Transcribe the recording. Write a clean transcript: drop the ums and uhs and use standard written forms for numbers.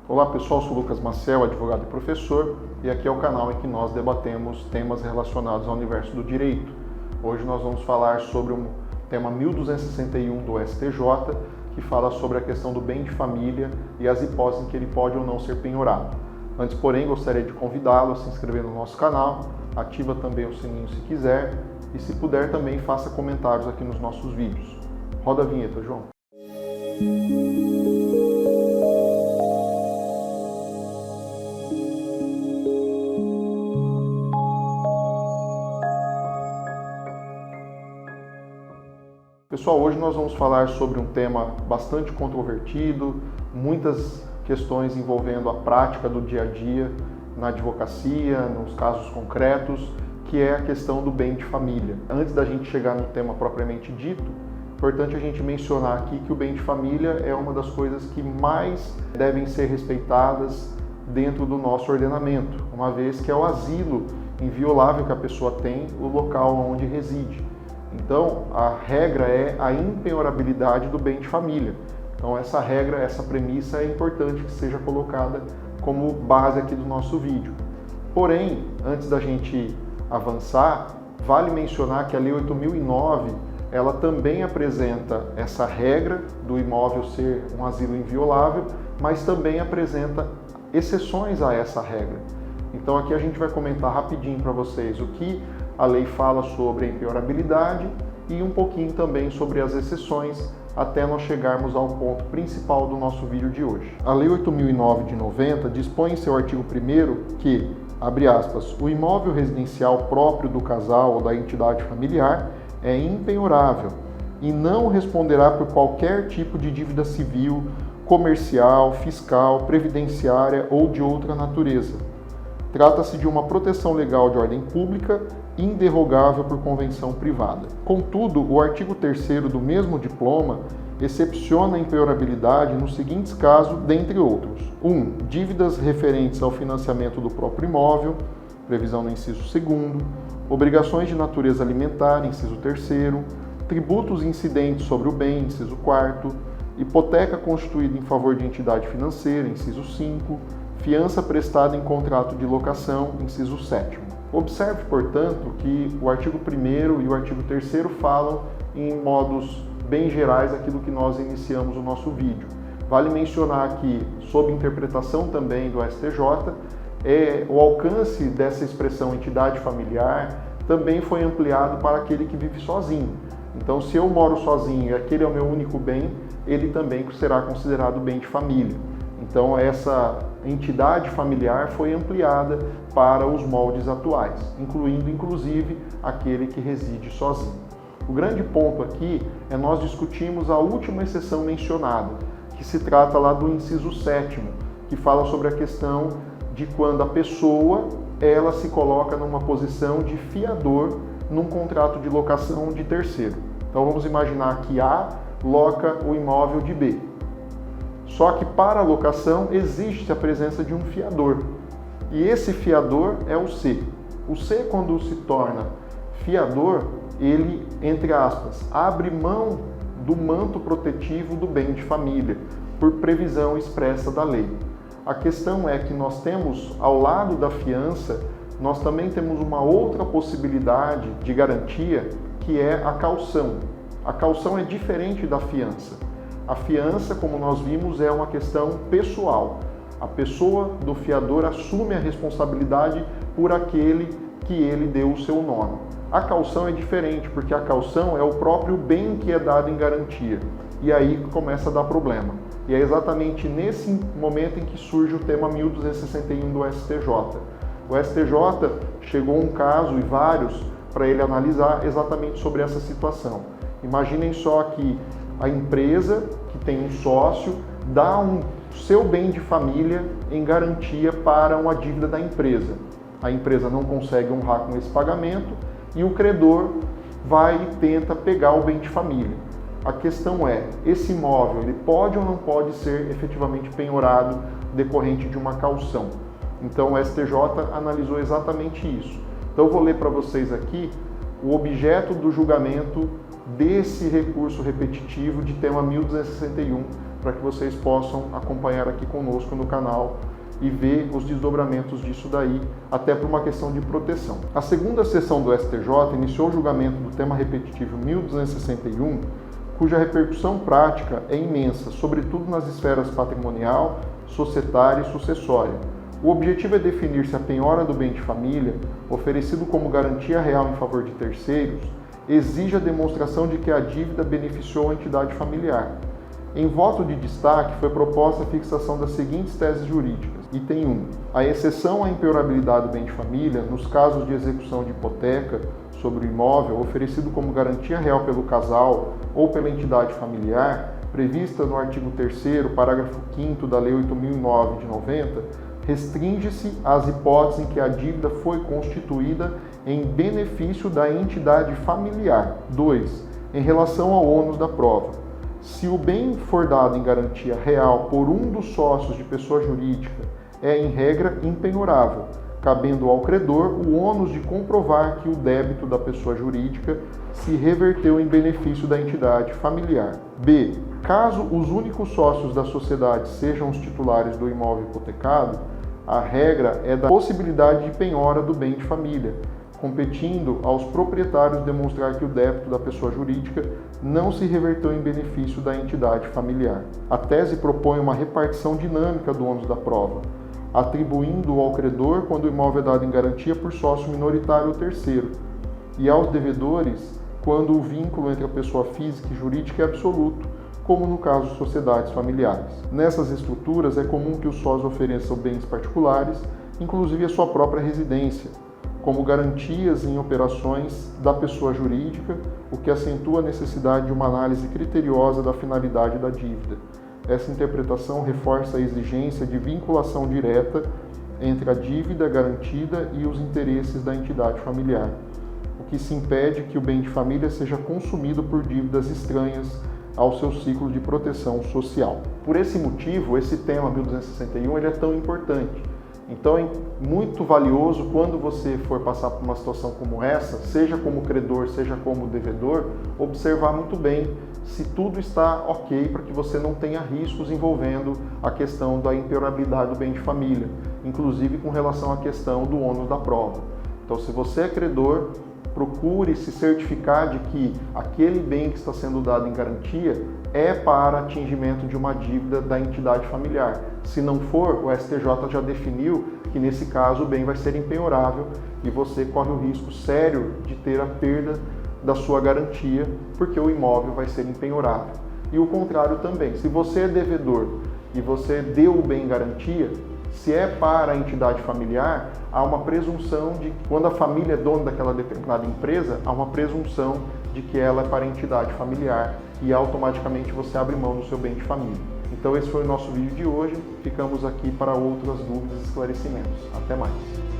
Olá pessoal, sou Lucas Maciel, advogado e professor, e aqui é o canal em que nós debatemos temas relacionados ao universo do direito. Hoje nós vamos falar sobre o tema 1261 do STJ, que fala sobre a questão do bem de família e as hipóteses em que ele pode ou não ser penhorado. Antes, porém, gostaria de convidá-lo a se inscrever no nosso canal, ativa também o sininho se quiser, e se puder também faça comentários aqui nos nossos vídeos. Roda a vinheta, João. Pessoal, hoje nós vamos falar sobre um tema bastante controvertido, muitas questões envolvendo a prática do dia a dia na advocacia, nos casos concretos, que é a questão do bem de família. Antes da gente chegar no tema propriamente dito, é importante a gente mencionar aqui que o bem de família é uma das coisas que mais devem ser respeitadas dentro do nosso ordenamento, uma vez que é o asilo inviolável que a pessoa tem, o local onde reside. Então, a regra é a impenhorabilidade do bem de família. Então, essa regra, essa premissa é importante que seja colocada como base aqui do nosso vídeo. Porém, antes da gente avançar, vale mencionar que a Lei 8.009, ela também apresenta essa regra do imóvel ser um asilo inviolável, mas também apresenta exceções a essa regra. Então, aqui a gente vai comentar rapidinho para vocês o que a lei fala sobre a impenhorabilidade e um pouquinho também sobre as exceções, até nós chegarmos ao ponto principal do nosso vídeo de hoje. A Lei 8.009 de 90 dispõe em seu artigo 1º que, abre aspas, o imóvel residencial próprio do casal ou da entidade familiar é impenhorável e não responderá por qualquer tipo de dívida civil, comercial, fiscal, previdenciária ou de outra natureza. Trata-se de uma proteção legal de ordem pública inderrogável por convenção privada. Contudo, o artigo 3º do mesmo diploma excepciona a impenhorabilidade nos seguintes casos, dentre outros. 1. Dívidas referentes ao financiamento do próprio imóvel, previsão no inciso 2º, obrigações de natureza alimentar, inciso 3º, tributos incidentes sobre o bem, inciso 4º, hipoteca constituída em favor de entidade financeira, inciso 5º, fiança prestada em contrato de locação, inciso 7º. Observe, portanto, que o artigo 1º e o artigo 3º falam em modos bem gerais aquilo que nós iniciamos o nosso vídeo. Vale mencionar que, sob interpretação também do STJ, o alcance dessa expressão entidade familiar também foi ampliado para aquele que vive sozinho. Então, se eu moro sozinho e aquele é o meu único bem, ele também será considerado bem de família. Então, essa entidade familiar foi ampliada para os moldes atuais, incluindo, inclusive, aquele que reside sozinho. O grande ponto aqui é nós discutirmos a última exceção mencionada, que se trata lá do inciso 7º, que fala sobre a questão de quando a pessoa ela se coloca numa posição de fiador num contrato de locação de terceiro. Então, vamos imaginar que A loca o imóvel de B. Só que para a locação existe a presença de um fiador. E esse fiador é o C. O C, quando se torna fiador, ele, entre aspas, abre mão do manto protetivo do bem de família, por previsão expressa da lei. A questão é que nós temos, ao lado da fiança, nós também temos uma outra possibilidade de garantia, que é a caução. A caução é diferente da fiança. A fiança, como nós vimos, é uma questão pessoal. A pessoa do fiador assume a responsabilidade por aquele que ele deu o seu nome. A caução é diferente, porque a caução é o próprio bem que é dado em garantia. E aí começa a dar problema. E é exatamente nesse momento em que surge o tema 1261 do STJ. O STJ chegou um caso e vários para ele analisar exatamente sobre essa situação. Imaginem só que a empresa que tem um sócio dá seu bem de família em garantia para uma dívida da empresa. A empresa não consegue honrar com esse pagamento e o credor vai e tenta pegar o bem de família. A questão é, esse imóvel ele pode ou não pode ser efetivamente penhorado decorrente de uma caução? Então o STJ analisou exatamente isso. Então eu vou ler para vocês aqui o objeto do julgamento desse recurso repetitivo de tema 1261 para que vocês possam acompanhar aqui conosco no canal e ver os desdobramentos disso daí, até por uma questão de proteção. A segunda sessão do STJ iniciou o julgamento do tema repetitivo 1261, cuja repercussão prática é imensa, sobretudo nas esferas patrimonial, societária e sucessória. O objetivo é definir se a penhora do bem de família, oferecido como garantia real em favor de terceiros, exige a demonstração de que a dívida beneficiou a entidade familiar. Em voto de destaque, foi proposta a fixação das seguintes teses jurídicas. Item 1. A exceção à impenhorabilidade do bem de família, nos casos de execução de hipoteca sobre o imóvel oferecido como garantia real pelo casal ou pela entidade familiar, prevista no artigo 3º, parágrafo 5º da Lei 8.009 de 90, restringe-se às hipóteses em que a dívida foi constituída em benefício da entidade familiar. 2. Em relação ao ônus da prova. Se o bem for dado em garantia real por um dos sócios de pessoa jurídica, é em regra impenhorável, cabendo ao credor o ônus de comprovar que o débito da pessoa jurídica se reverteu em benefício da entidade familiar. B. Caso os únicos sócios da sociedade sejam os titulares do imóvel hipotecado, a regra é da possibilidade de penhora do bem de família, competindo aos proprietários demonstrar que o débito da pessoa jurídica não se reverteu em benefício da entidade familiar. A tese propõe uma repartição dinâmica do ônus da prova, atribuindo ao credor quando o imóvel é dado em garantia por sócio minoritário ou terceiro, e aos devedores quando o vínculo entre a pessoa física e jurídica é absoluto, como no caso de sociedades familiares. Nessas estruturas é comum que os sócios ofereçam bens particulares, inclusive a sua própria residência, como garantias em operações da pessoa jurídica, o que acentua a necessidade de uma análise criteriosa da finalidade da dívida. Essa interpretação reforça a exigência de vinculação direta entre a dívida garantida e os interesses da entidade familiar, o que se impede que o bem de família seja consumido por dívidas estranhas ao seu ciclo de proteção social. Por esse motivo, esse tema 1261 ele é tão importante. Então é muito valioso quando você for passar por uma situação como essa, seja como credor, seja como devedor, observar muito bem se tudo está ok para que você não tenha riscos envolvendo a questão da impenhorabilidade do bem de família, inclusive com relação à questão do ônus da prova. Então, se você é credor, procure se certificar de que aquele bem que está sendo dado em garantia é para atingimento de uma dívida da entidade familiar. Se não for, o STJ já definiu que nesse caso o bem vai ser impenhorável e você corre o risco sério de ter a perda da sua garantia, porque o imóvel vai ser impenhorável. E o contrário também, se você é devedor e você deu o bem em garantia, se é para a entidade familiar, há uma presunção de que quando a família é dona daquela determinada empresa, há uma presunção de que ela é para a entidade familiar e automaticamente você abre mão do seu bem de família. Então esse foi o nosso vídeo de hoje, ficamos aqui para outras dúvidas e esclarecimentos. Até mais!